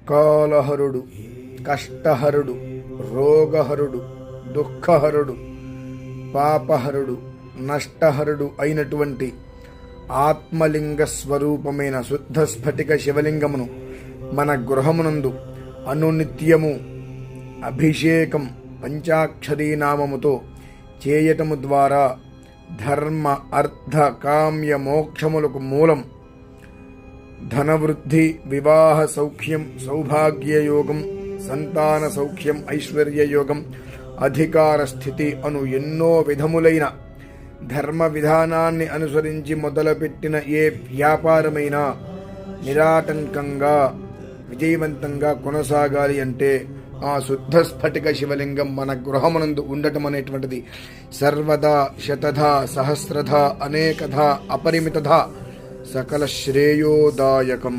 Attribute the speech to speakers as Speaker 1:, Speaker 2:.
Speaker 1: కాలహరుడు, కష్టహరుడు, రోగహరుడు, దుఃఖహరుడు, పాపహరుడు, నష్టహరుడు అయినటువంటి ఆత్మలింగ స్వరూపమైన శుద్ధ స్ఫటిక శివలింగమును మన గృహమునందు అనునిత్యము అభిషేకం పంచాక్షరీ నామముతో చేయటము ద్వారా ధర్మ అర్థ కామ్య మోక్షములకు మూలం. ధనవృద్ధి, వివాహ సౌఖ్యం, సౌభాగ్యయోగం, సంతాన సౌఖ్యం, ఐశ్వర్యయోగం, అధికార స్థితి అను ఎన్నో విధములైన ధర్మ విధానాన్ని అనుసరించి మొదలుపెట్టిన ఏ వ్యాపారమైనా నిరాటంకంగా విజయవంతంగా కొనసాగాలి అంటే ఆ శుద్ధ స్ఫటిక శివలింగం మన గృహమునందు ఉండటం అనేటువంటిది సర్వదా శతధా సహస్రధా అనేకధా అపరిమితధా సకల శ్రేయోదాయకం.